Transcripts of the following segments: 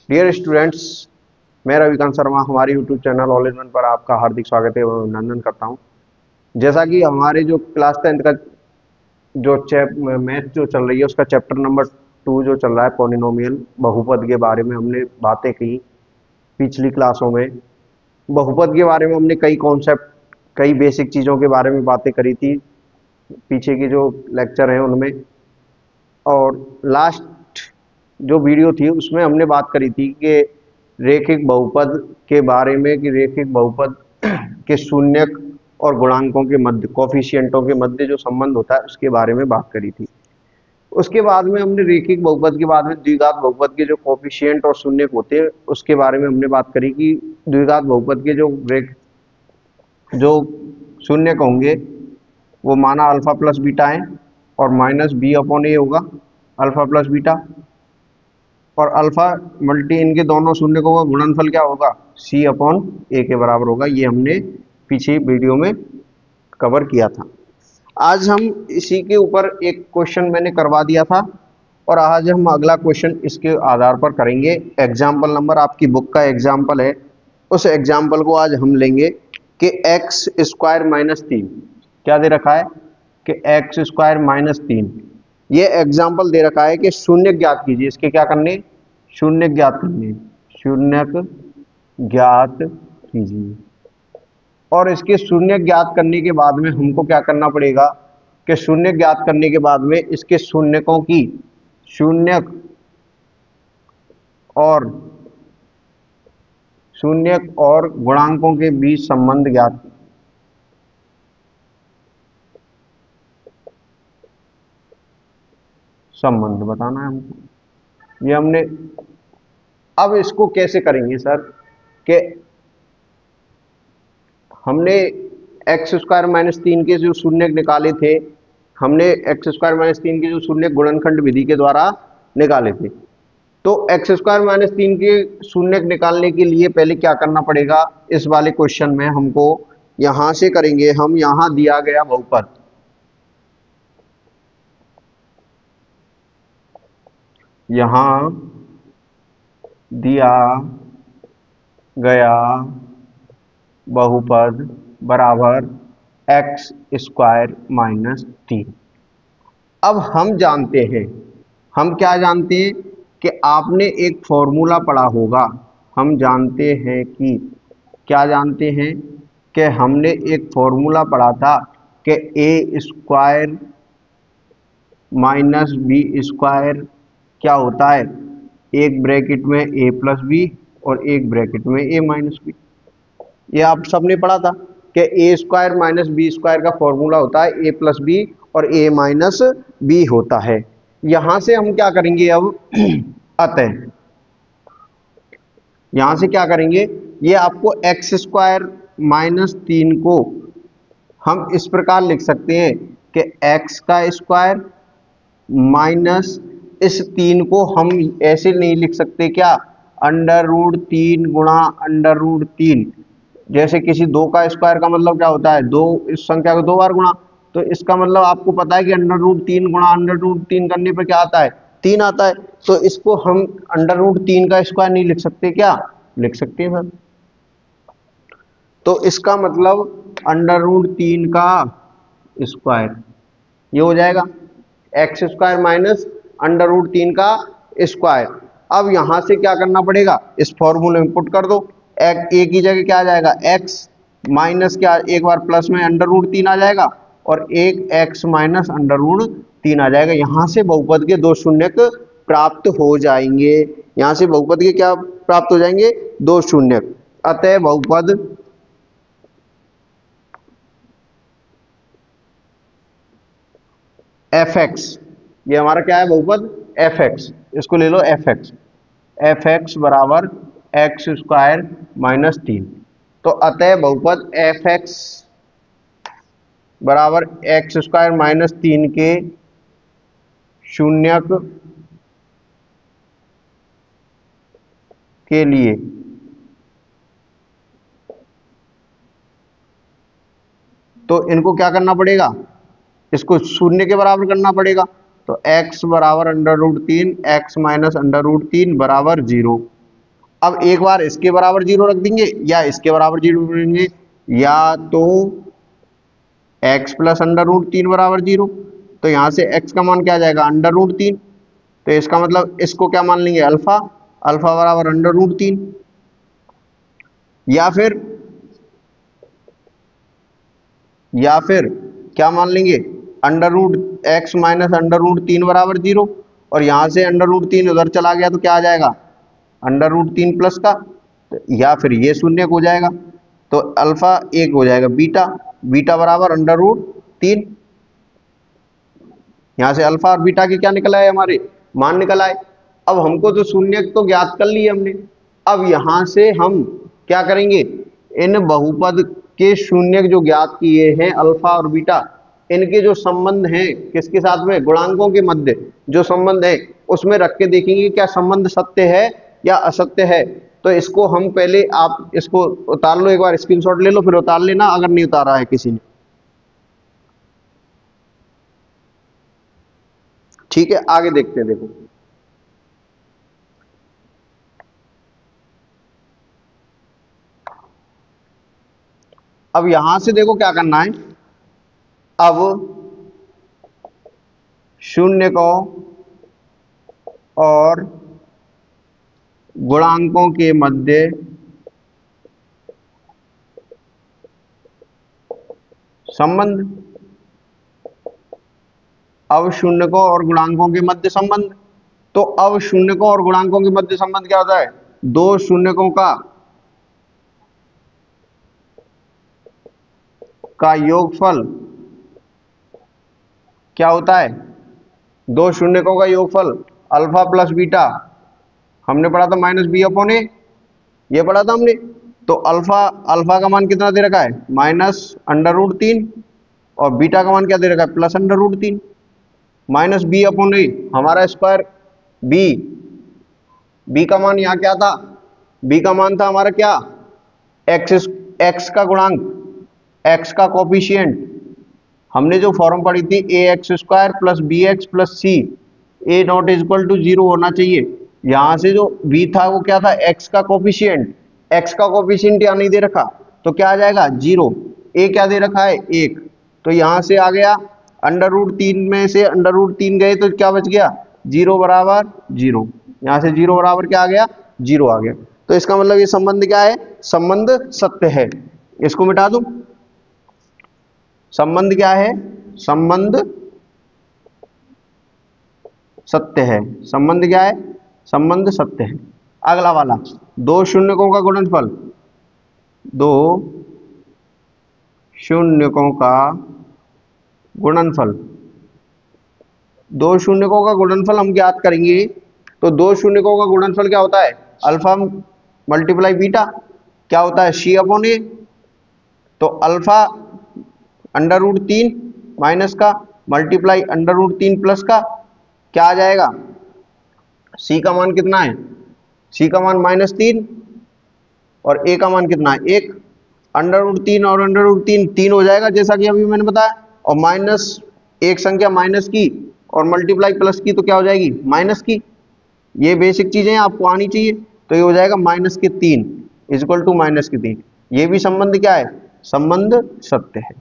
Dear students, मैं रविकांत शर्मा हमारे YouTube channel all in one पर आपका हार्दिक स्वागत है एवं अभिनंदन करता हूं। जैसा कि हमारे जो क्लास 10 का जो मैथ जो चल रही है उसका चैप्टर नंबर 2 जो चल रहा है पॉलिनोमियल बहुपद के बारे में हमने बातें की पिछली क्लासों में। बहुपद के बारे में हमने कई कॉन्सेप्ट, कई बेसिक चीज़ों के बारे में बातें करी थी पीछे के जो लेक्चर हैं उनमें। और लास्ट जो वीडियो थी उसमें हमने बात करी थी कि रेखिक बहुपद के बारे में, कि रेखिक बहुपद के शून्यक और गुणांकों के मध्य, कोफिशिएंटों के मध्य जो संबंध होता है उसके बारे में बात करी थी। उसके बाद में हमने रेखिक बहुपद के बाद में द्विघात बहुपद के जो कोफिशिएंट और शून्यक होते हैं उसके बारे में हमने बात करी कि द्विघात बहुपद के जो शून्यक होंगे वो माना अल्फा प्लस बीटा है और माइनस बी अपॉन ए होगा, अल्फा प्लस बीटा, और अल्फा मल्टी इनके दोनों शून्यकों का गुणनफल क्या होगा, सी अपॉन ए के बराबर होगा। ये हमने पीछे वीडियो में कवर किया था। आज हम इसी के ऊपर एक क्वेश्चन मैंने करवा दिया था और आज हम अगला क्वेश्चन इसके आधार पर करेंगे। एग्जाम्पल नंबर आपकी बुक का एग्जाम्पल है, उस एग्जाम्पल को आज हम लेंगे कि एक्स स्क्वायर माइनस 3 क्या दे रखा है कि एक्स स्क्वायर माइनस 3। ये एग्जाम्पल दे रखा है कि शून्य ज्ञात कीजिए। इसके क्या करने, शून्य ज्ञात करने, शून्य ज्ञात कीजिए। और इसके शून्य ज्ञात करने के बाद में हमको क्या करना पड़ेगा कि शून्य ज्ञात करने के बाद में इसके शून्यकों की, शून्यक और गुणांकों के बीच संबंध ज्ञात, संबंध बताना है हमको। ये हमने, अब इसको कैसे करेंगे सर कि हमने एक्स स्क्वायर माइनस 3 के जो शून्य निकाले थे, हमने एक्स स्क्वायर माइनस 3 के जो शून्य गुणनखंड विधि के द्वारा निकाले थे। तो एक्स स्क्वायर माइनस 3 के शून्य निकालने के लिए पहले क्या करना पड़ेगा, इस वाले क्वेश्चन में हमको यहां से करेंगे हम। यहां दिया गया बहुपद, यहां दिया गया बहुपद बराबर एक्स स्क्वायर माइनस 3। अब हम जानते हैं, हम क्या जानते हैं कि आपने एक फॉर्मूला पढ़ा होगा। हम जानते हैं कि, क्या जानते हैं कि हमने एक फॉर्मूला पढ़ा था कि ए स्क्वायर माइनस बी स्क्वायर क्या होता है, एक ब्रैकेट में ए प्लस बी और एक ब्रैकेट में ए माइनस बी। ये आप सबने पढ़ा था कि ए स्क्वायर माइनस बी स्क्वायर का फॉर्मूला होता है ए प्लस बी और ए माइनस बी होता है। यहां से हम क्या करेंगे अब अतः यहां से क्या करेंगे, ये आपको एक्स स्क्वायर माइनस 3 को हम इस प्रकार लिख सकते हैं कि एक्स का स्क्वायर माइनस इस 3 को हम ऐसे नहीं लिख सकते क्या, अंडर रूट 3 गुणा अंडर रूट 3। जैसे किसी 2 का स्क्वायर का मतलब क्या होता है, 2 इस संख्या को 2 बार गुणा। तो इसका मतलब आपको पता है कि अंडर रूट 3 गुणा अंडर रूट 3 करने पर क्या आता है, 3 आता है। तो इसको हम अंडर रूट 3 का स्क्वायर नहीं लिख सकते क्या, लिख सकते हैं सर। तो इसका मतलब अंडर रूट 3 का स्क्वायर, ये हो जाएगा x square minus under root 3 का स्क्वायर। अब यहां से क्या करना पड़ेगा, इस फॉर्मूले में पुट कर दो। ए की जगह क्या आ जाएगा, एक्स माइनस क्या, एक बार प्लस में अंडर रूट 3 आ जाएगा और एक एक्स माइनस अंडर रूट 3 आ जाएगा। यहां से बहुपद के दो शून्यक प्राप्त हो जाएंगे। यहां से बहुपद के क्या प्राप्त हो जाएंगे, दो शून्यक। अतः बहुपद एफ एक्स, ये हमारा क्या है बहुपद एफ एक्स, इसको ले लो एफ एक्स, एफ एक्स बराबर एक्स स्क्वायर माइनस 3। तो अतः बहुपद एफ एक्स बराबर एक्स स्क्वायर माइनस 3 के शून्यक के लिए तो इनको क्या करना पड़ेगा, इसको शून्य के बराबर करना पड़ेगा। तो x बराबर under root 3, x minus under root 3 बराबर 0। अब एक बार इसके बराबर 0 रख देंगे या इसके बराबर 0 रख देंगे, या तो x प्लस √3 बराबर 0, तो यहां से x का मान क्या आ जाएगा √3, तो इसका मतलब इसको क्या मान लेंगे अल्फा, अल्फा बराबर √3, या फिर क्या मान लेंगे √x माइनस √3 बराबर 0, और यहां से √3 उधर चला गया तो क्या आ जाएगा √3 प्लस का, या फिर ये शून्य हो जाएगा, तो अल्फा 1 हो जाएगा बीटा, बीटा बराबर √3। यहां से अल्फा और बीटा के क्या निकल आए हमारे मान निकल आए। अब हमको तो शून्य तो ज्ञात कर लिए हमने, अब यहां से हम क्या करेंगे, इन बहुपद के शून्य जो ज्ञात किए हैं अल्फा और बीटा, इनके जो संबंध हैं किसके साथ में, गुणांकों के मध्य जो संबंध है उसमें रख के देखेंगे क्या संबंध सत्य है या असत्य है। तो इसको हम पहले, आप इसको उतार लो, एक बार स्क्रीनशॉट ले लो फिर उतार लेना अगर नहीं उतारा है किसी ने, ठीक है। आगे देखते हैं, देखो अब यहां से देखो क्या करना है, अब शून्य को और गुणांकों के मध्य संबंध, अब शून्य को और गुणांकों के मध्य संबंध, तो अब शून्य को और गुणांकों के मध्य संबंध क्या होता है, दो शून्यकों का योगफल क्या होता है, दो शून्यकों का योगफल अल्फा प्लस बीटा, हमने पढ़ा था -b/a, ये पढ़ा था हमने। तो अल्फा का मान कितना दे रखा है -√3, और बीटा का मान क्या दे रखा है +√3, -b/a हमारा स्क्वायर, b का मान यहाँ क्या था, b का मान था हमारा क्या x का गुणांक, x का कोफिशिएंट, हमने जो फॉर्म पढ़ी थी ax² + bx + c a≠0 होना चाहिए। यहां से जो b था वो क्या था x का कोफिशिएंट, x का कोफिशिएंट यहाँ नहीं दे रखा तो क्या आ जाएगा 0, a क्या दे रखा है 1, तो यहां से आ गया √3 में से √3 गए तो क्या बच गया 0 बराबर 0, यहां से 0 बराबर क्या आ गया 0 आ गया। तो इसका मतलब ये संबंध क्या है, संबंध सत्य है। इसको मिटा दूं, संबंध क्या है, संबंध सत्य है, संबंध क्या है, संबंध सत्य है। अगला वाला, दो शून्यकों का गुणनफल, दो शून्यकों का गुणनफल, दो शून्यकों का गुणनफल हम ज्ञात करेंगे। तो दो शून्यकों का गुणनफल क्या होता है, अल्फा मल्टीप्लाई बीटा, क्या होता है c/a, तो अल्फा √3 माइनस का मल्टीप्लाई √3 प्लस का क्या आ जाएगा, c का मान कितना है, c का मान -3 और a का मान कितना है 1, √3 और √3 3 हो जाएगा जैसा कि अभी मैंने बताया, और माइनस एक संख्या माइनस की और मल्टीप्लाई प्लस की तो क्या हो जाएगी माइनस की। ये बेसिक चीजें आपको आनी चाहिए। तो ये हो जाएगा -3 = -3। ये भी संबंध क्या है, संबंध सत्य है।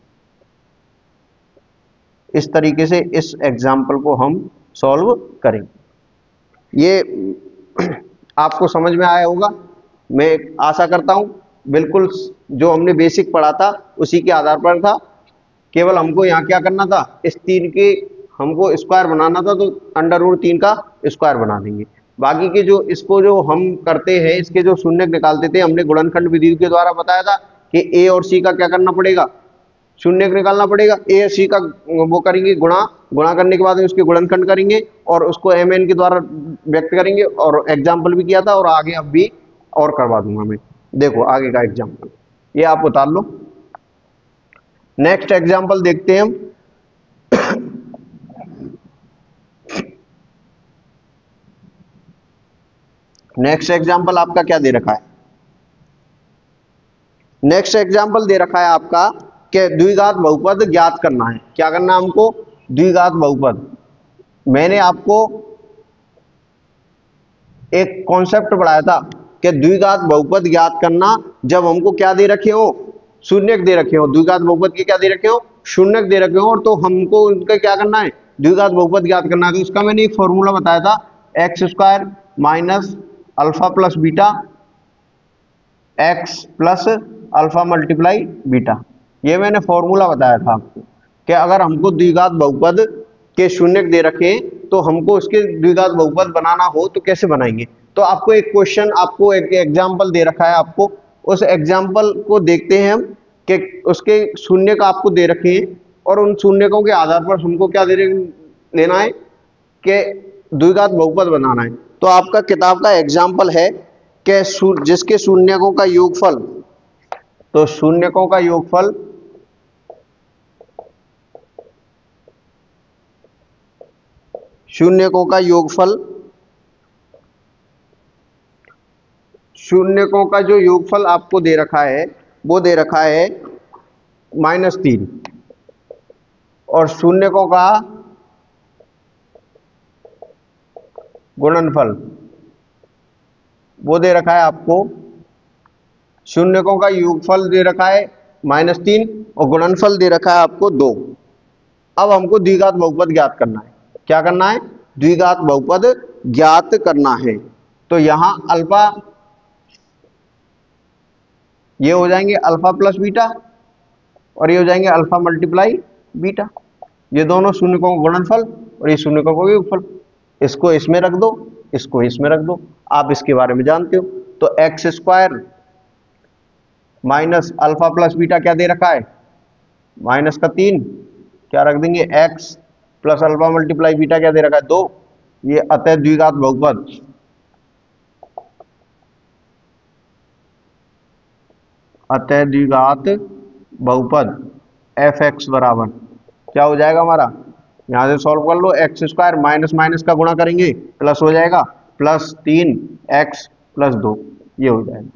इस तरीके से इस एग्जाम्पल को हम सॉल्व करेंगे। ये आपको समझ में आया होगा, मैं आशा करता हूं। बिल्कुल जो हमने बेसिक पढ़ा था उसी के आधार पर था, केवल हमको यहाँ क्या करना था, इस 3 के हमको स्क्वायर बनाना था, तो √3 का स्क्वायर बना देंगे। बाकी के जो इसको जो हम करते हैं, इसके जो शून्य निकालते थे, हमने गुणनखंड विधि के द्वारा बताया था कि a और c का क्या करना पड़ेगा, शून्य निकालना पड़ेगा। a और c का वो करेंगे गुणा करने के बाद उसके गुणनखंड करेंगे और उसको mn के द्वारा व्यक्त करेंगे, और एग्जाम्पल भी किया था और आगे अब भी और करवा दूंगा मैं। देखो आगे का एग्जाम्पल ये आप उतार लो। नेक्स्ट एग्जाम्पल देखते हैं हम। नेक्स्ट एग्जाम्पल आपका क्या दे रखा है, नेक्स्ट एग्जाम्पल दे रखा है आपका कि द्विघात बहुपद ज्ञात करना है। क्या करना है हमको, द्विघात बहुपद। मैंने आपको एक कॉन्सेप्ट पढ़ाया था कि द्विघात बहुपद ज्ञात करना जब हमको क्या दे रखे हो, शून्यक दे रखे हो, द्विघात बहुपद के क्या दे रखे हो, शून्यक दे रखे हो, और तो हमको उनका क्या करना है, द्विघात बहुपद ज्ञात करना है। तो इसका मैंने एक फॉर्मूला बताया था, x square minus alpha plus beta x plus alpha multiply beta, ये मैंने फॉर्मूला बताया था आपको कि अगर हमको द्विघात बहुपद के शून्यक दे रखे तो हमको उसके द्विघात बहुपद बनाना हो तो कैसे बनाएंगे। तो आपको एक क्वेश्चन, आपको एक एग्जाम्पल दे रखा है, आपको उस एग्जाम्पल को देखते हैं हम कि उसके शून्यक आपको दे रखे हैं और उन शून्यकों के आधार पर हमको क्या लेना है कि द्विघात बहुपद बनाना है। तो आपका किताब का एग्जाम्पल है कि जिसके शून्यकों का योगफल, तो शून्यकों का योगफल शून्यकों का जो योगफल आपको दे रखा है वो दे रखा है -3, और शून्यकों का गुणनफल वो दे रखा है आपको, शून्यकों का योगफल दे रखा है -3 और गुणनफल दे रखा है आपको 2। अब हमको द्विघात बहुपद ज्ञात करना है। क्या करना है, द्विघात बहुपद ज्ञात करना है। तो यहां अल्फा, ये हो जाएंगे अल्फा प्लस बीटा और ये हो जाएंगे अल्फा मल्टीप्लाई बीटा, ये दोनों शून्यकों का गुणनफल और ये शून्यकों का योगफल। इसको इसमें रख दो, इसको इसमें रख दो, आप इसके बारे में जानते हो। तो x square minus alpha plus beta क्या दे रखा है, माइनस का 3, क्या रख देंगे, x plus alpha multiply beta क्या दे रखा है 2, ये अतः द्विघात बहुपद, अतः द्विघात बहुपद एफ एक्स बराबर क्या हो जाएगा हमारा, यहां से सॉल्व कर लो, एक्स स्क्वायर माइनस माइनस का गुणा करेंगे प्लस हो जाएगा, प्लस 3x प्लस 2, ये हो जाएगा,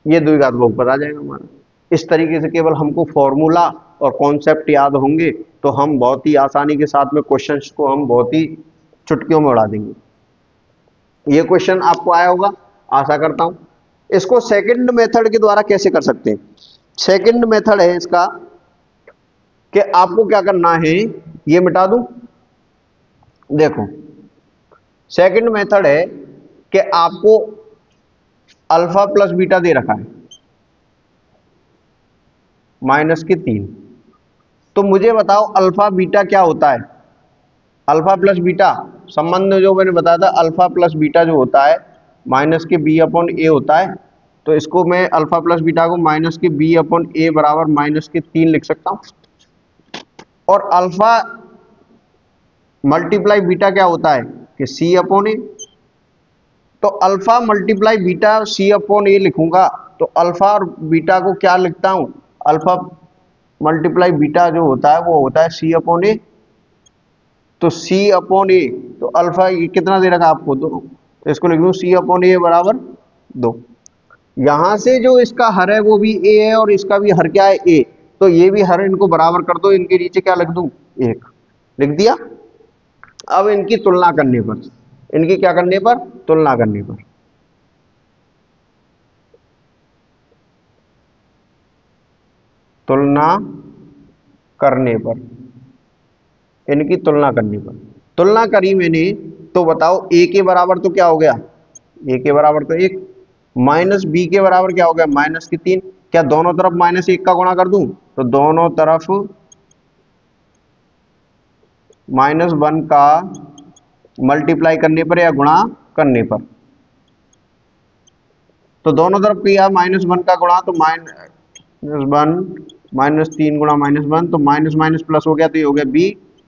ये द्विघात बहुपद आ जाएगा हमारा। इस तरीके से केवल हमको फॉर्मूला और कॉन्सेप्ट याद होंगे तो हम बहुत ही आसानी के साथ में क्वेश्चंस को हम बहुत ही चुटकियों में उड़ा देंगे। ये क्वेश्चन आपको आया होगा, आशा करता हूं। इसको सेकंड मेथड के द्वारा कैसे कर सकते हैं, सेकंड मेथड है इसका कि आपको क्या करना है, ये मिटा दूं, देखो सेकंड मेथड है कि आपको अल्फा प्लस बीटा दे रखा है -3, तो मुझे बताओ अल्फा बीटा क्या होता है। अल्फा प्लस बीटा संबंध जो मैंने बताया था, अल्फा प्लस बीटा जो होता है माइनस के b/a होता है। तो इसको मैं अल्फा प्लस बीटा को माइनस के b/a बराबर -3 लिख सकता हूं। और अल्फा मल्टीप्लाई बीटा क्या होता है कि c/a, तो अल्फा मल्टीप्लाई बीटा c/a लिखूंगा, तो अल्फा और बीटा को क्या लिखता हूं, अल्फा मल्टीप्लाई बीटा जो होता है वो होता है c/a, तो c/a, तो अल्फा ये कितना दे रखा आपको 2, तो इसको लिख दूं c/a बराबर 2। यहां से जो इसका हर है वो भी a है और इसका भी हर क्या है a, तो ये भी हर इनको बराबर कर दो, इनके नीचे क्या लिख दूं 1, लिख दिया। अब इनकी तुलना करने पर, इनकी क्या करने पर, तुलना करने पर, तुलना करने पर, इनकी तुलना करने पर, तुलना करी मैंने, तो बताओ a के बराबर तो क्या हो गया, a के बराबर तो 1, माइनस b के बराबर क्या हो गया -3, क्या दोनों तरफ -1 का गुणा कर दूं, तो दोनों तरफ -1 का मल्टीप्लाई करने पर या गुणा करने पर, तो दोनों तरफ किया -1 का गुणा, तो -1 -3 गुणा -1, तो माइनस माइनस प्लस हो गया, तो ये हो गया b,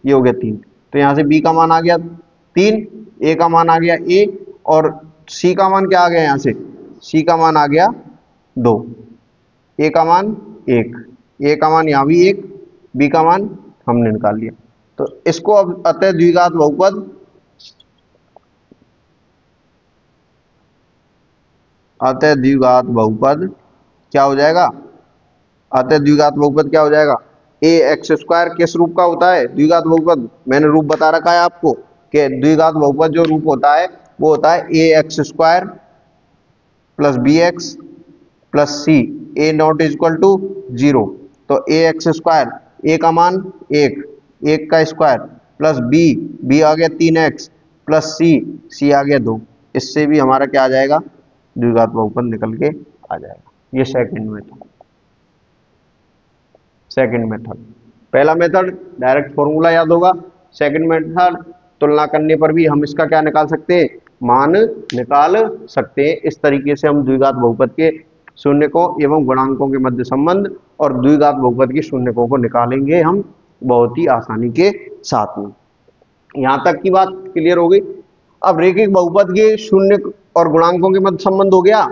ये हो गया 3, तो यहां से b का मान आ गया 3, a का मान आ गया 1 और c का मान क्या आ गया, यहां से c का मान आ गया 2, a का मान 1, a का मान यहां भी 1, b का मान हमने निकाल लिया। तो इसको अब अतः द्विघात बहुपद, अतः द्विघात बहुपद क्या हो जाएगा, अतः द्विघात बहुपद क्या हो जाएगा, ax² किस रूप का होता है द्विघात बहुपद, मैंने रूप बता रखा है आपको कि द्विघात बहुपद जो रूप होता है वो होता है ax² plus B x plus c a not is equal to 0, तो ए एक्स स्क्वायर, ए का मान 1, 1 का स्क्वायर प्लस बी आ गया 3x प्लस सी आ गया 2। इससे भी हमारा क्या आ जाएगा, द्विघात बहुपद निकल के आ जाएगा। ये सेकंड मेथड। पहला मेथड डायरेक्ट फॉर्मूला याद होगा, सेकंड मेथड तुलना करने पर भी हम इसका क्या निकाल सकते हैं, मान निकाल सकते हैं। इस तरीके से हम द्विघात बहुपद के शून्यकों एवं गुणांकों के मध्य संबंध और द्विघात बहुपद के शून्यकों को निकालेंगे हम बहुत ही आसानी के साथ में। यहां तक की बात क्लियर हो गई। अब रेखिक बहुपद के शून्य और गुणांकों के मध्य संबंध हो गया,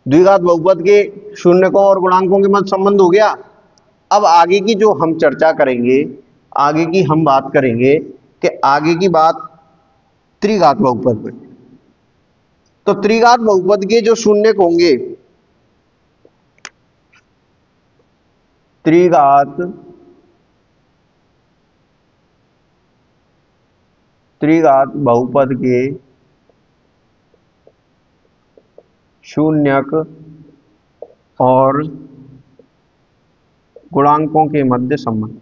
द्विघात बहुपद के शून्यकों और गुणांकों के मध्य संबंध हो गया। अब आगे की जो हम चर्चा करेंगे, आगे की हम बात करेंगे कि आगे की बात त्रिघात बहुपद में। तो त्रिघात बहुपद के जो शून्यक होंगे, त्रिघात बहुपद के शून्यक और गुणांकों के मध्य संबंध।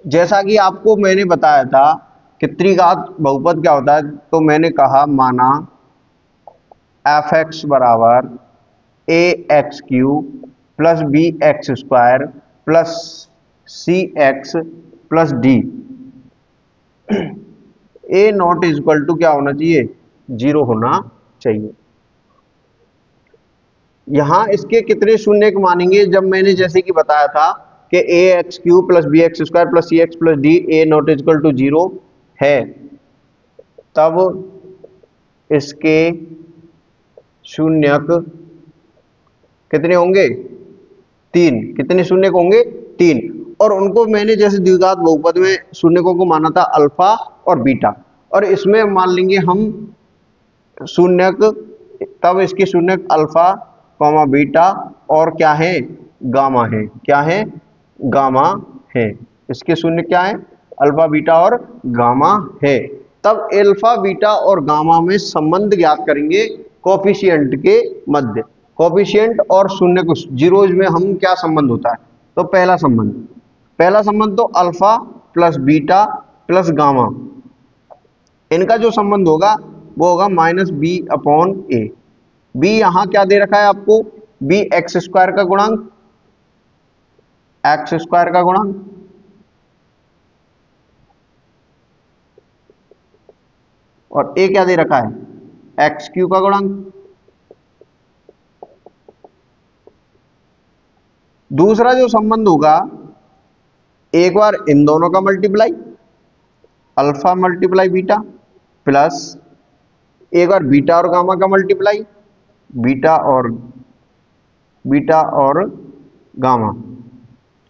जैसा कि आपको मैंने बताया था कि त्रिघात बहुपद क्या होता है, तो मैंने कहा माना एफ एक्स बराबर A X cube plus B X square plus C X plus D, A not is equal to क्या होना चाहिए, 0 होना चाहिए। यहां इसके कितने शून्य मानेंगे, जब मैंने जैसे कि बताया था कि A X cube plus B X square plus C X plus D A not is equal to 0 है, तब इसके शून्यक कितने होंगे, 3। कितने शून्यक होंगे, 3। और उनको मैंने जैसे द्विघात बहुपद में शून्यकों को माना था अल्फा और बीटा, और इसमें मान लेंगे हम शून्यक, तब इसके शून्यक अल्फा कॉमा बीटा और क्या है, गामा है। क्या है, गामा है। इसके शून्य क्या है, अल्फा बीटा और गामा है। तब अल्फा बीटा और गामा में संबंध ज्ञात करेंगे कोफिशिएंट के मध्य। कोफिशिएंट और शून्य को जीरोज में हम क्या संबंध होता है, तो पहला संबंध तो alpha plus beta plus gamma, इनका जो संबंध होगा वो होगा माइनस बी अपॉन ए। बी यहां क्या दे रखा है आपको, बी एक्स स्क्वायर का गुणांक, और ए क्या दे रखा है, एक्स क्यू का गुणांक। दूसरा जो संबंध होगा, एक बार इन दोनों का multiply, alpha multiply beta, plus एक बार बीटा और गामा का मल्टीप्लाई, बीटा और गामा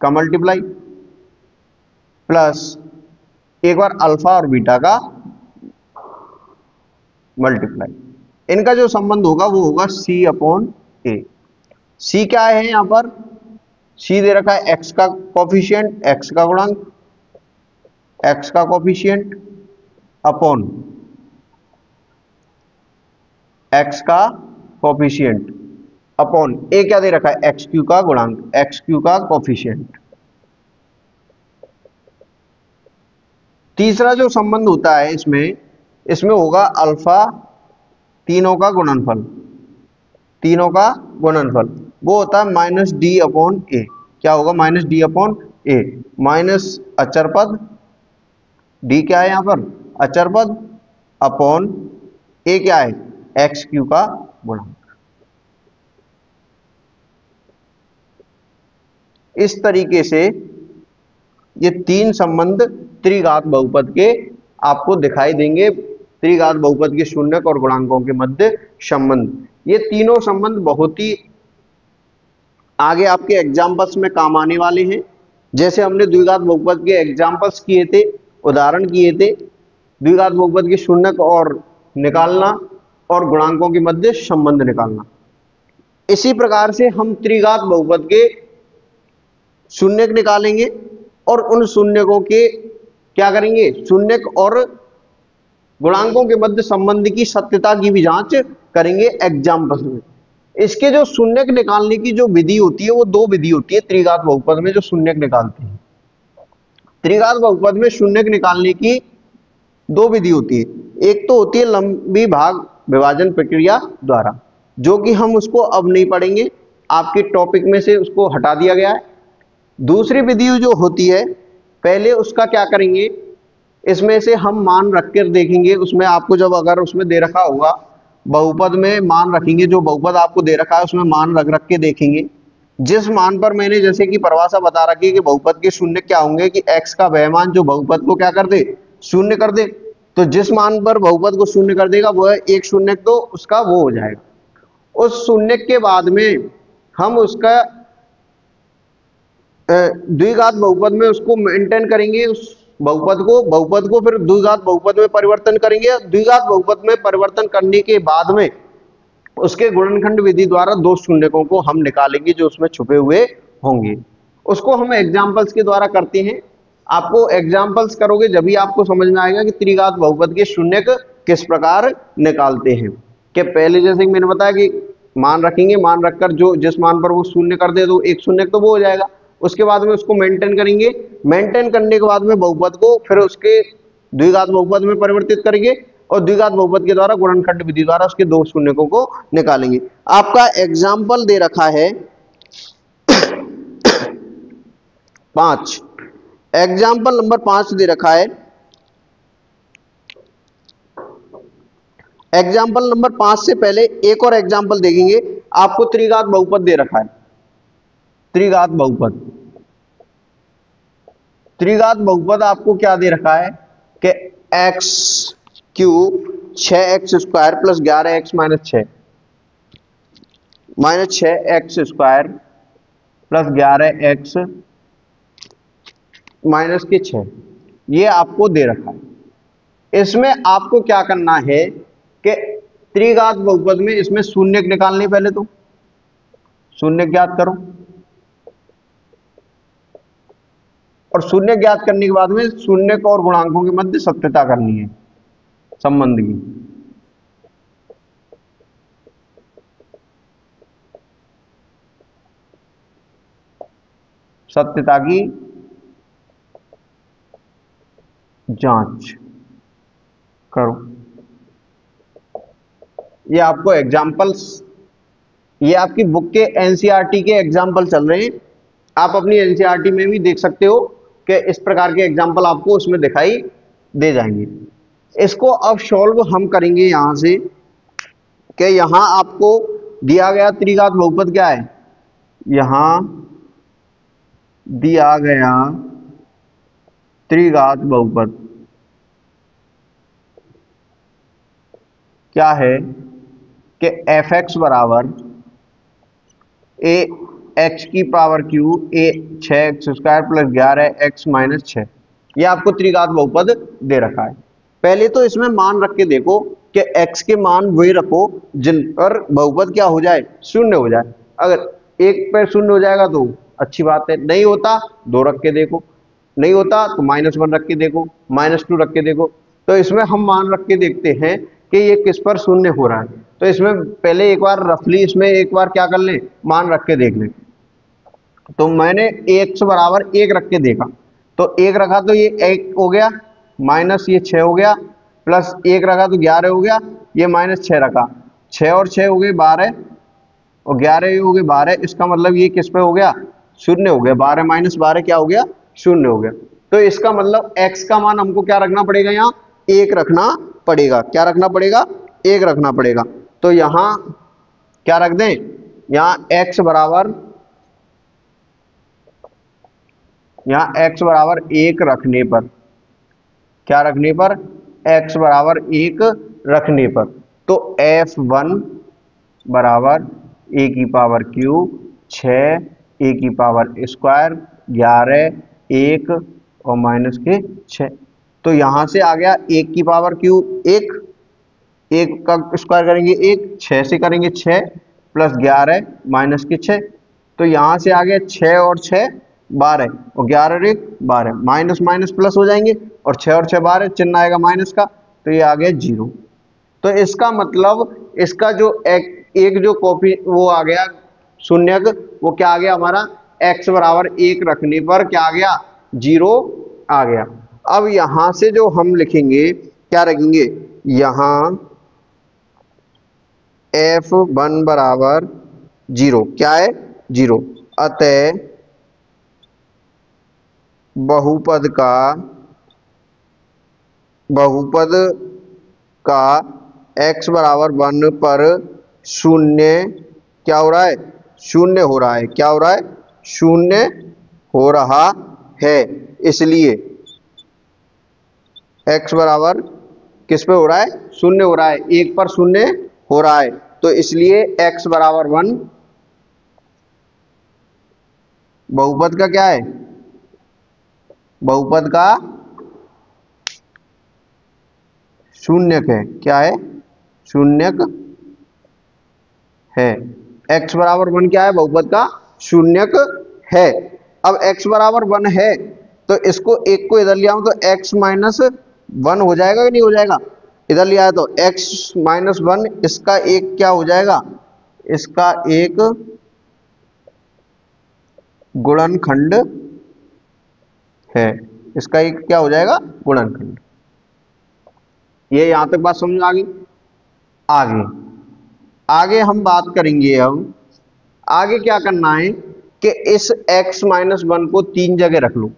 का मल्टीप्लाई, प्लस एक बार अल्फा और बीटा का मल्टीप्लाई। इनका जो संबंध होगा वो होगा सी अपॉन ए। सी क्या है यहां पर, सी दे रखा है एक्स का कोफिशिएंट, एक्स का गुणांक, एक्स का कोफिशिएंट अपॉन एक्स का कोफिशिएंट अपॉन ए क्या दे रखा है, एक्स क्यू का गुणांक, एक्स क्यू का कोफिशिएंट। तीसरा जो संबंध होता है इसमें होगा अल्फा तीनों का गुणनफल, वो होता है माइनस डी अपॉन ए। क्या होगा, minus D upon A, minus अचर पद, डी क्या है यहां पर, अचर पद, अपॉन ए क्या है, एक्स क्यू का गुणांक। इस तरीके से ये तीन संबंध त्रिघात बहुपद के आपको दिखाई देंगे, त्रिघात बहुपद के शून्यक और गुणांकों के मध्य संबंध। ये तीनों संबंध बहुत ही आगे आपके एग्जाम्पल्स में काम आने वाले हैं। जैसे हमने द्विघात बहुपद के एग्जाम्पल्स किए थे, उदाहरण किए थे, द्विघात बहुपद के शून्यक और निकालना और गुणांकों के मध्य संबंध निकालना। इसी प्रकार से हम त्रिघात बहुपद के शून्यक निकालेंगे और उन शून्यकों के क्या करेंगे, शून्यक और गुणांकों के मध्य संबंध की सत्यता की भी जांच करेंगे एग्जाम्पल में। इसके जो शून्यक निकालने की जो विधि होती है वो दो विधि होती है त्रिघात बहुपद में जो शून्यक निकालते हैं। त्रिघात बहुपद में शून्यक निकालने की दो विधि होती है, एक तो होती है लंबी भाग विभाजन प्रक्रिया द्वारा, जो कि हम उसको अब नहीं पढ़ेंगे, आपके टॉपिक में से उसको हटा दिया गया है। दूसरी विधि जो होती है, पहले उसका क्या करेंगे, इसमें से हम मान रख कर देखेंगे, उसमें आपको जब अगर उसमें दे रखा होगा बहुपद में मान रखेंगे, जो बहुपद आपको दे रखा है उसमें मान रख के देखेंगे, जिस मान पर मैंने जैसे कि परिभाषा बता रखी है कि बहुपद के शून्य क्या होंगे कि x का वह मान जो बहुपद को क्या कर दे, शून्य कर दे। तो जिस मान पर बहुपद को शून्य कर देगा वह एक शून्य तो उसका वो हो जाएगा। उस शून्य के बाद में हम उसका द्विघात बहुपद में उसको मेंटेन करेंगे, उस बहुपद को फिर द्विघात बहुपद में परिवर्तन करेंगे। द्विघात बहुपद में परिवर्तन करने के बाद में उसके गुणनखंड विधि द्वारा दो शून्यकों को हम निकालेंगे जो उसमें छुपे हुए होंगे। उसको हम एग्जाम्पल्स के द्वारा करते हैं। आपको एग्जाम्पल्स करोगे जब भी आपको समझ में आएगा कि त्रिघात बहुपद के शून्यक किस प्रकार निकालते हैं। कि पहले जैसे कि मैंने बताया कि मान रखेंगे, मान रखकर जो जिस मान पर वो शून्य कर दे तो एक शून्यक तो वो हो जाएगा। उसके बाद में उसको मेंटेन करेंगे, मेंटेन करने के बाद में बहुपद को फिर उसके द्विघात बहुपद में परिवर्तित करेंगे और द्विघात बहुपद के द्वारा गुणनखंड विधि द्वारा उसके दो शून्यकों को निकालेंगे। आपका एग्जाम्पल दे रखा है 5, एग्जाम्पल नंबर 5 दे रखा है। एग्जाम्पल नंबर 5 से पहले एक और एग्जाम्पल देखेंगे। आपको त्रिघात बहुपद दे रखा है, त्रिघात बहुपद। त्रिघात बहुपद आपको क्या दे रखा है कि x cube 6x square plus 11x minus 6 6x square plus 11x minus के 6 ये आपको दे रखा है। इसमें आपको क्या करना है कि त्रिघात बहुपद में इसमें शून्यक निकालने, पहले तो शून्यक ज्ञात करो और शून्य ज्ञात करने के बाद में शून्यक और गुणांकों के मध्य सत्यता करनी है संबंध की। सत्यता की जांच करो। ये आपको एग्जाम्पल्स, ये आपकी बुक के एनसीईआरटी के एग्जाम्पल चल रहे हैं। आप अपनी एनसीईआरटी में भी देख सकते हो कि इस प्रकार के एग्जाम्पल आपको उसमें दिखाई दे जाएंगे। इसको अब सॉल्व हम करेंगे यहां से कि यहां आपको दिया गया त्रिघात बहुपद क्या है, यहां दिया गया त्रिघात बहुपद क्या है कि fx बराबर ए एक्स की power Q A 6x square plus 11x minus 6, ये आपको त्रिघात बहुपद दे रखा है। पहले तो इसमें मान रख के देखो कि x के मान वही रखो जिन पर बहुपद क्या हो जाए, शून्य हो जाए। अगर एक पर शून्य हो जाएगा तो अच्छी बात है, नहीं होता 2 रख के देखो, नहीं होता तो -1 रख के देखो, -2 रख के देखो। तो इसमें हम मान रख के देखते हैं कि ये किस पर शून्य हो रहा है। तो इसमें पहले एक बार रफली इसमें एक बार क्या कर लें, मान रख के देख लें। तो मैंने x बराबर 1 रख के देखा, तो 1 रखा तो ये 1 हो गया, माइनस ये 6 हो गया, प्लस 1 रखा तो 11 हो गया, ये -6 रखा, 6 और 6 हो गए 12 और 11 हो गए 12। इसका मतलब ये किस पे हो गया, शून्य हो गया। 12 माइनस 12 क्या हो गया, शून्य हो गया। तो इसका मतलब x का मान हमको क्या रखना पड़ेगा, यहाँ 1 रखना पड़ेगा। क्या रखना पड़ेगा, 1 रखना पड़ेगा। तो यहाँ क्या रख दें, यहाँ x बराबर, यहाँ x बराबर 1 रखने पर, क्या रखने पर, x बराबर 1 रखने पर, तो f1 बराबर a की पावर क्यूब 6 a की पावर स्क्वायर 11 1 और माइनस के 6। तो यहां से आ गया 1 की पावर क्यूब 1 का स्क्वायर करेंगे 1, 6 से करेंगे 6 प्लस 11 माइनस के 6। तो यहां से आ गया 6 और 6 12 और 11 एक 12, माइनस माइनस प्लस हो जाएंगे और 6 और 6 12, चिन्ह आएगा माइनस का, तो ये आ गया 0। तो इसका मतलब इसका जो एक जो कॉपी वो आ गया शून्यक, वो क्या आ गया हमारा x बराबर 1 रखने पर क्या आ गया 0 आ गया। अब यहां से जो हम लिखेंगे क्या रखेंगे, यहां f1 बराबर 0, क्या है 0, अतः बहुपद का x बराबर 1 पर शून्य क्या हो रहा है, शून्य हो रहा है, क्या हो रहा है, शून्य हो रहा है। इसलिए x बराबर किस पे हो रहा है, शून्य हो रहा है, 1 पर शून्य हो रहा है, तो इसलिए x बराबर 1 बहुपद का क्या है, बहुपद का शून्यक है, क्या है, शून्यक है। x बराबर 1 क्या है, बहुपद का शून्यक है। अब x बराबर 1 है तो इसको एक को इधर लिया हूं तो x माइनस 1 हो जाएगा कि नहीं हो जाएगा, इधर लिया है तो x माइनस 1 इसका एक क्या हो जाएगा, इसका एक गुणनखंड है, इसका एक क्या हो जाएगा, गुणनखंड। ये यहां तक बात समझ में आ गई। आगे हम बात करेंगे, अब आगे क्या करना है कि इस x माइनस 1 को 3 जगह रख लो।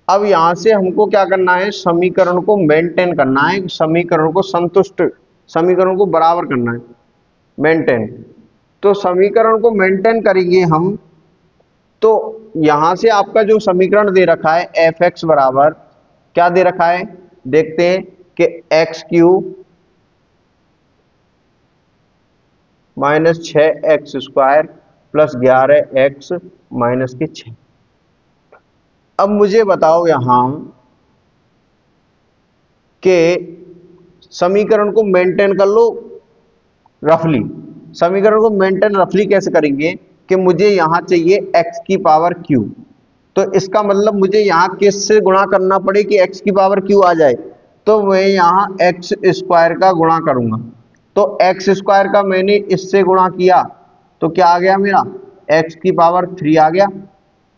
अब यहां से हमको क्या करना है, समीकरण को मेंटेन करना है, समीकरण को संतुष्ट, समीकरण को बराबर करना है, मेंटेन। तो समीकरण को मेंटेन करेंगे हम, तो यहां से आपका जो समीकरण दे रखा है एफ एक्स बराबर क्या दे रखा है, देखते हैं कि x cube minus 6x square plus 11x minus के 6। अब मुझे बताओ यहां के समीकरण को मेंटेन कर लो रफली। समीकरण को मेंटेन रफली कैसे करेंगे कि मुझे यहां चाहिए x की पावर q, तो इसका मतलब मुझे यहां किस से गुणा करना पड़े कि x की पावर q आ जाए, तो मैं यहां x स्क्वायर का गुणा करूंगा। तो x स्क्वायर का मैंने इससे गुणा किया तो क्या आ गया मेरा, x की पावर 3 आ गया,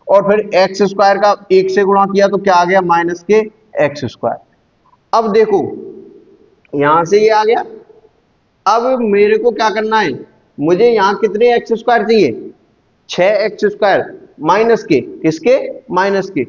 और फिर x स्क्वायर का 1 से गुणा किया तो क्या आ गया, माइनस के x स्क्वायर। अब देखो यहां से ये आ गया। अब मेरे को क्या करना है, मुझे यहां कितने एक्स स्क्वायर चाहिए, 6x स्क्वायर माइनस के, किसके, माइनस के।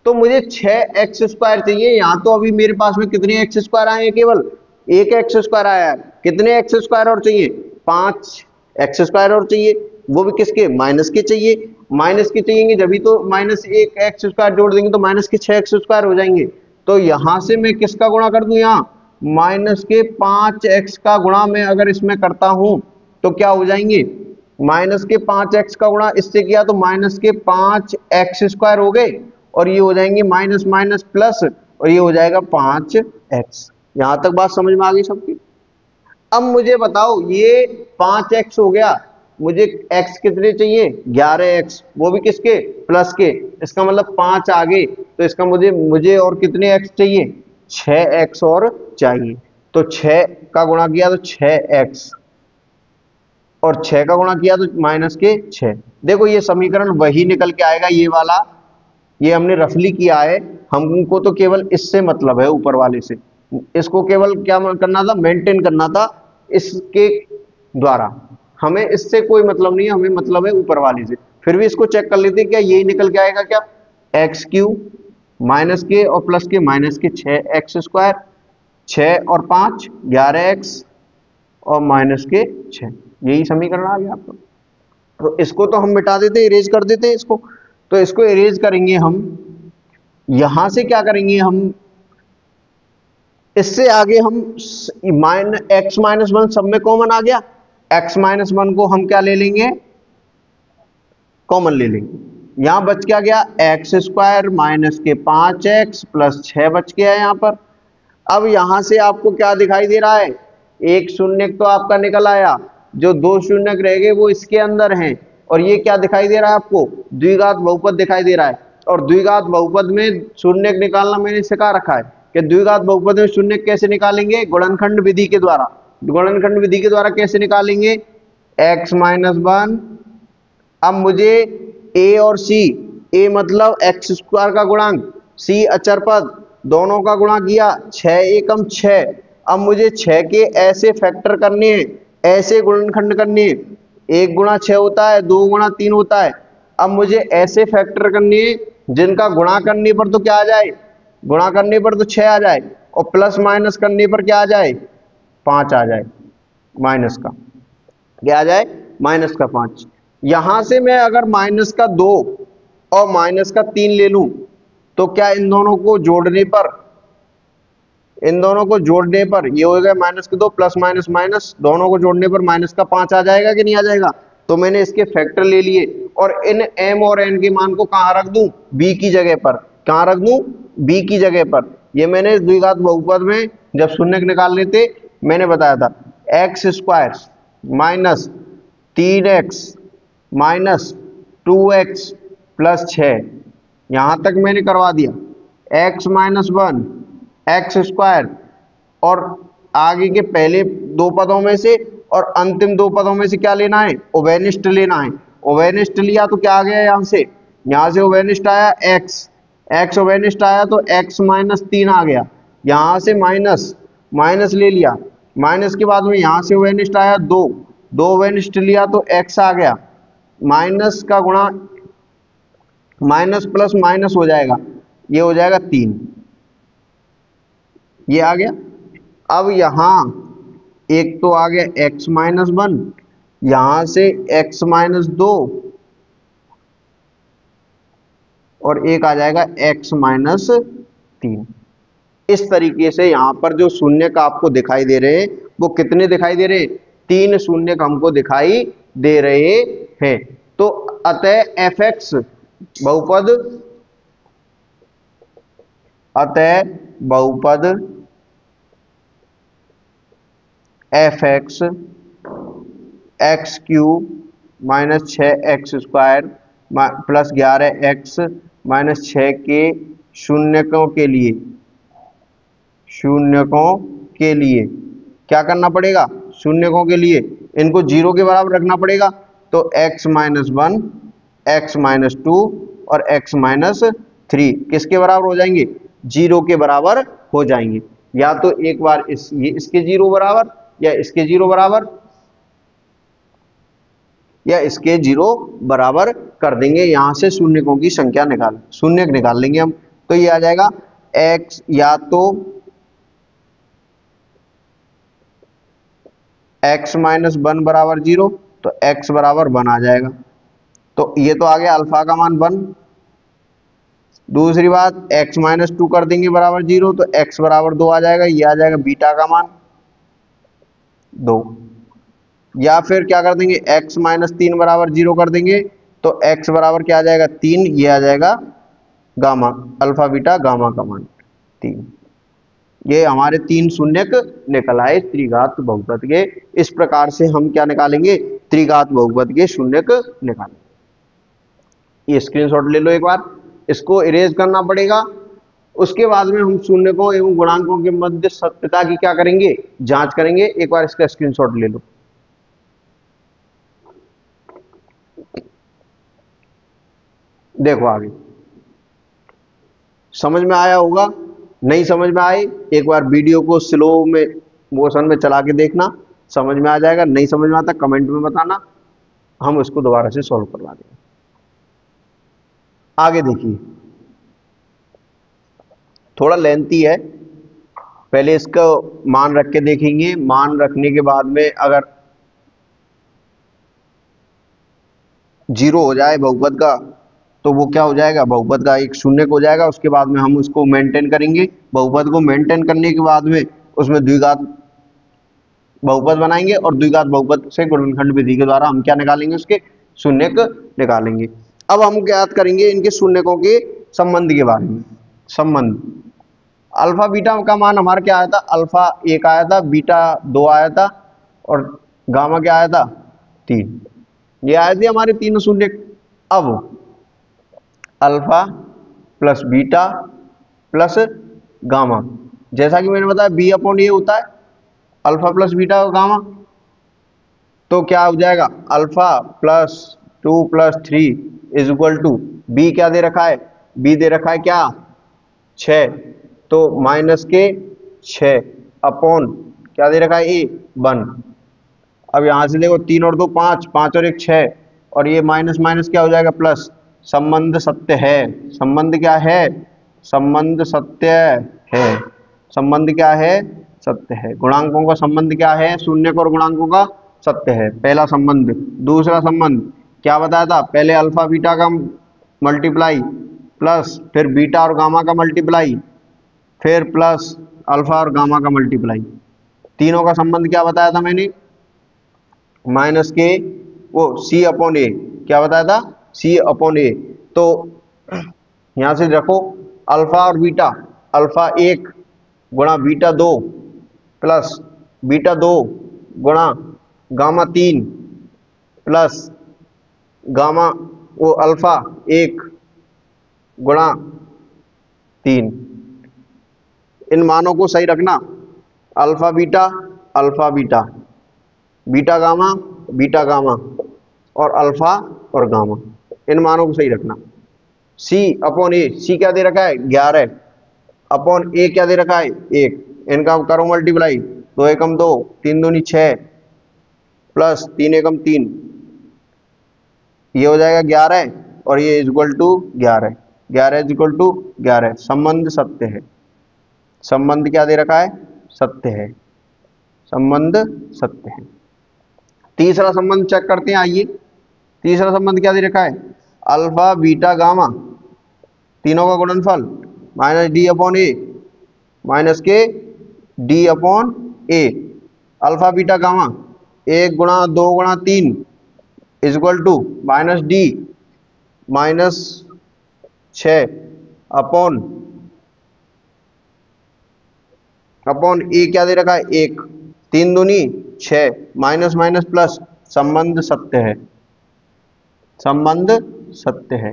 तो मुझे 6x स्क्वायर चाहिए। यहां तो अभी मेरे पास में कितने एक्स स्क्वायर आए हैं, केवल एक एक्स स्क्वायर आया है। कितने एक्स स्क्वायर और चाहिए, 5x स्क्वायर और चाहिए, वो भी किसके, माइनस के चाहिए। माइनस के चाहिए जब तो माइनस एक एक्स स्क्वायर जोड़ देंगे तो माइनस के 6x स्क्वायर हो जाएंगे। तो यहां से मैं किसका गुणा कर दूं, यहां माइनस के 5x का गुणा मैं अगर इसमें करता हूं तो क्या हो जाएंगे, माइनस के 5x का गुणा इससे किया तो माइनस के 5x स्क्वायर हो गए, और ये हो जाएंगे माइनस माइनस प्लस, और ये हो जाएगा 5x। यहां तक बात समझ में आ गई सबकी। अब मुझे बताओ ये 5x हो गया, मुझे x कितने चाहिए, 11x, वो भी किसके, प्लस के। इसका मतलब 5 आ गए, तो इसका मुझे और कितने x चाहिए, 6x और चाहिए। तो 6 का गुणा किया तो 6x, और 6 का गुणा किया तो माइनस के 6। देखो ये समीकरण वही निकल के आएगा, ये वाला, ये हमने रफली किया है, हमको तो केवल इससे मतलब है, ऊपर वाले से। इसको केवल क्या करना था, मेंटेन करना था इसके द्वारा, हमें इससे कोई मतलब नहीं है, हमें मतलब है ऊपर वाले से। फिर भी इसको चेक कर लेते हैं, क्या यही निकल के आएगा, क्या एक्स क्यूब माइनस के और प्लस के माइनस के 6x स्क्वायर, 6 और 5 11x और माइनस के 6, यही समीकरण आ गया आपका। तो इसको तो हम मिटा देते हैं, इरेज कर देते हैं इसको। तो इसको इरेज करेंगे हम, यहां से क्या करेंगे हम, इससे आगे हम x माइनस 1 सब में कॉमन आ गया, x माइनस 1 को हम क्या ले लेंगे, कॉमन ले लेंगे। यहां बच क्या गया, एक्स स्क्वायर माइनस के 5x प्लस 6 बच गया यहां पर। अब यहां से आपको क्या दिखाई दे रहा है, एक शून्य तो आपका निकल आया, जो दो शून्यक रह गए वो इसके अंदर हैं, और ये क्या दिखाई दे रहा है आपको, द्विघात बहुपद दिखाई दे रहा है। और द्विघात बहुपद में शून्यक निकालना मैंने सिखा रखा है कि द्विघात बहुपद में शून्यक कैसे निकालेंगे, गुणनखंड विधि के द्वारा। गुणनखंड विधि के द्वारा कैसे निकालेंगे, x माइनस 1। अब मुझे a और c, a मतलब x स्क्वायर का गुणांक, c अचर पद, दोनों का गुणा किया, 6 एकम 6। अब मुझे 6 के ऐसे फैक्टर करने हैं, ऐसे गुणनखंड करने हैं। 1 गुणा 6 होता है, 2 गुणा 3 होता है। अब मुझे ऐसे फैक्टर करने हैं जिनका गुणा करने पर तो क्या आ जाए, गुणा करने पर तो 6 आ जाए, और प्लस माइनस करने पर क्या आ जाए, 5 आ जाए, माइनस का क्या आ जाए, माइनस का 5। यहां से मैं अगर माइनस का 2 और माइनस का 3 ले लूं तो क्या इन दोनों को जोड़ने पर, इन दोनों को जोड़ने पर ये हो गया माइनस के 2 प्लस माइनस माइनस, दोनों को जोड़ने पर माइनस का 5 आ जाएगा कि नहीं आ जाएगा। तो मैंने इसके फैक्टर ले लिए और इन m और n के मान को कहां रख दूं, b की जगह पर। कहां रख दूं, b की जगह पर। ये मैंने द्विघात बहुपद में जब शून्यक निकालने थे मैंने बताया था, x square minus 3x minus 2x plus 6, यहां तक मैंने करवा दिया। x माइनस 1 एक्स स्क्वायर, और आगे के पहले दो पदों में से और अंतिम दो पदों में से क्या लेना है, उभयनिष्ठ लेना है। उभयनिष्ठ लिया तो क्या आ गया, यहां से उभयनिष्ठ आया x उभयनिष्ठ आया तो x माइनस 3 आ गया। यहां से माइनस माइनस ले लिया, माइनस के बाद में यहां से उभयनिष्ठ आया 2 उभयनिष्ठ लिया तो x आ गया। माइनस का गुणा माइनस प्लस माइनस हो जाएगा, ये हो जाएगा 3, ये आ गया। अब यहां एक तो आ गया x माइनस 1, यहां से x माइनस 2, और एक आ जाएगा x माइनस 3। इस तरीके से यहां पर जो शून्यक आपको दिखाई दे रहे हैं वो कितने दिखाई दे रहे हैं, 3 शून्यक हमको दिखाई दे रहे हैं। तो अतः fx बहुपद, अतः बहुपद fx x cube minus 6x square plus 11x minus 6 के शून्यकों के लिए, शून्यकों के लिए क्या करना पड़ेगा, शून्यकों के लिए इनको 0 के बराबर रखना पड़ेगा। तो x माइनस 1 x माइनस 2 और x माइनस 3 किसके बराबर हो जाएंगे, 0 के बराबर हो जाएंगे। या तो एक बार ये इसके 0 बराबर, या इसके 0 बराबर, या इसके 0 बराबर कर देंगे। यहां से शून्यकों की संख्या शून्यक निकाल लेंगे हम। तो ये आ जाएगा x, या तो x माइनस 1 बराबर 0, तो x बराबर 1 आ जाएगा। तो ये तो आ गया अल्फा का मान 1। दूसरी बात x माइनस 2 कर देंगे बराबर 0, तो x बराबर 2 आ जाएगा, ये आ जाएगा बीटा का मान 2। या फिर क्या कर देंगे, x माइनस 3 बराबर 0 कर देंगे, तो x बराबर क्या आ जाएगा 3, ये आ जाएगा गामा, अल्फा बीटा गामा का मान 3। ये हमारे 3 शून्यक निकल आए त्रिघात बहुपद के। इस प्रकार से हम क्या निकालेंगे, त्रिघात बहुपद के शून्यक निकालेंगे। ये स्क्रीनशॉट ले लो एक बार, इसको इरेज करना पड़ेगा। उसके बाद में हम शून्यकों एवं गुणांकों के मध्य सत्यता की क्या करेंगे, जांच करेंगे। एक बार इसका स्क्रीनशॉट ले लो। देखो आगे समझ में आया होगा, नहीं समझ में आए एक बार वीडियो को स्लो में मोशन में चला के देखना, समझ में आ जाएगा। नहीं समझ में आता कमेंट में बताना, हम इसको दोबारा से सॉल्व करवा देंगे। आगे देखिए, थोड़ा लेंथी है, पहले इसका मान रख के देखेंगे। मान रखने के बाद में अगर 0 हो जाए बहुपद का, तो वो क्या हो जाएगा, बहुपद का एक शून्यक हो जाएगा। उसके बाद में हम उसको मेंटेन करेंगे। बहुपद को मेंटेन करने के बाद में उसमें द्विघात बहुपद बनाएंगे, और द्विघात बहुपद से गुणनखंड विधि के द्वारा हम क्या निकालेंगे, उसके शून्यक निकालेंगे। अब हम ज्ञात करेंगे इनके शून्यकों के संबंध के बारे में। संबंध, अल्फा बीटा का मान हमारा क्या आया था, अल्फा 1 आया था, बीटा 2 आया था, और गामा क्या आया था 3, ये आए थे हमारे तीनों शून्य। अब alpha plus beta plus gamma, जैसा कि मैंने बताया बी अपॉन ए होता है अल्फा प्लस बीटा और गामा, तो क्या हो जाएगा alpha plus 2 plus 3 is equal to b क्या दे रखा है, बी दे रखा है क्या 6, तो माइनस के 6 अपॉन क्या दे रखा है ए 1। अब यहां से देखो 3 और 2 5, 5 और 1 6, और ये माइनस माइनस क्या हो जाएगा प्लस। संबंध सत्य है, संबंध क्या है, संबंध सत्य है, संबंध क्या है सत्य है। गुणांकों का संबंध क्या है, शून्य और गुणांकों का सत्य है, पहला संबंध। दूसरा संबंध क्या बताया था, पहले अल्फा बीटा का मल्टीप्लाई प्लस फिर बीटा और गामा का मल्टीप्लाई फिर प्लस अल्फा और गामा का मल्टीप्लाई, तीनों का संबंध क्या बताया था मैंने, माइनस के वो सी अपॉन ए, क्या बताया था सी अपॉन ए। तो यहां से रखो अल्फा और बीटा, अल्फा 1 गुणा बीटा 2 प्लस बीटा 2 गुणा गामा 3 प्लस गामा वो अल्फा 1 गुणा 3। इन मानों को सही रखना, अल्फा बीटा बीटा गामा और अल्फा और गामा, इन मानों को सही रखना। सी अपॉन ए, सी क्या दे रखा है 11 अपॉन ए क्या दे रखा है 1, इनका करो मल्टीप्लाई, 2 एकम 2 3 दूनी 6 प्लस 3 एकम 3, ये हो जाएगा 11 और ये इक्वल टू 11, 11 इक्वल टू 11। संबंध सत्य है, संबंध क्या दे रखा है सत्य है, संबंध सत्य है। तीसरा संबंध चेक करते हैं, आइए तीसरा संबंध क्या दे रखा है, अल्फा बीटा गामा तीनों का गुणनफल minus D upon A, minus के D upon A, alpha beta gamma 1 गुणा 2 गुणा 3 is equal to minus D minus 6 upon A क्या दे रखा है 1, 3 दूनी 6 माइनस माइनस प्लस, संबंध सत्य है, संबंध सत्य है।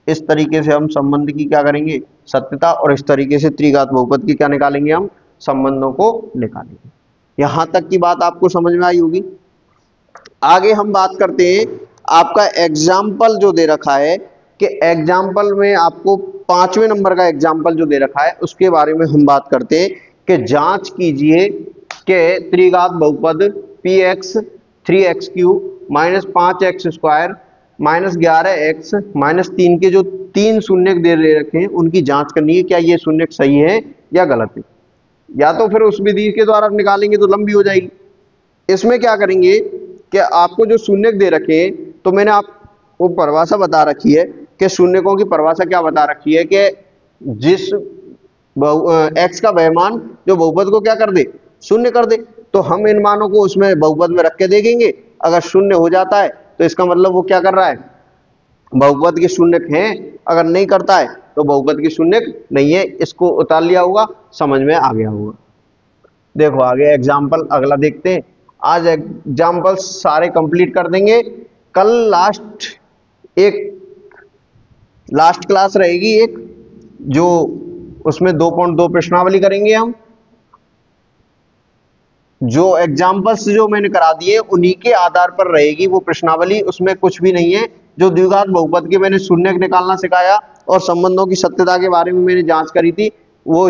इस तरीके से हम संबंध की क्या करेंगे सत्यता, और इस तरीके से त्रिघात बहुपद की क्या निकालेंगे हम संबंधों को निकालेंगे। यहां तक की बात आपको समझ में आई होगी। आगे हम बात करते हैं, आपका एग्जाम्पल जो दे रखा है कि एग्जाम्पल में आपको 5वें नंबर का एग्जाम्पल जो दे रखा है उसके बारे में हम बात करते हैं कि जांच कीजिए कि त्रिघात बहुपद px 3x³ minus 5x² minus 11x minus 3 के जो 3 शून्य दे रखे हैं उनकी जांच करनी है, क्या ये शून्य सही है या गलत है। या तो फिर उस विधि के द्वारा निकालेंगे तो लंबी हो जाएगी। इसमें क्या करेंगे कि आपको जो शून्य दे रखे हैं, तो मैंने आपको परिभाषा बता रखी है कि शून्यकों की परिभाषा क्या बता रखी है कि जिस x का वहमान जो बहुपद को क्या कर दे शून्य कर दे, तो हम इन मानों को उसमें बहुपद में रख के देखेंगे। अगर शून्य हो जाता है तो इसका मतलब वो क्या कर रहा है बहुपद के शून्यक हैं, अगर नहीं करता है तो बहुपद के शून्यक नहीं है। इसको उतार लिया होगा, समझ में आ गया होगा। देखो आगे एग्जाम्पल अगला देखते हैं। आज एग्जाम्पल सारे कंप्लीट कर देंगे, कल लास्ट क्लास रहेगी एक, जो उसमें 2.2 प्रश्नावली करेंगे हम। जो एग्जाम्पल्स जो मैंने करा दिए उन्हीं के आधार पर रहेगी वो प्रश्नावली, उसमें कुछ भी नहीं है। जो द्विघात बहुपद के मैंने शून्य निकालना सिखाया और संबंधों की सत्यता के बारे में मैंने जांच करी थी वो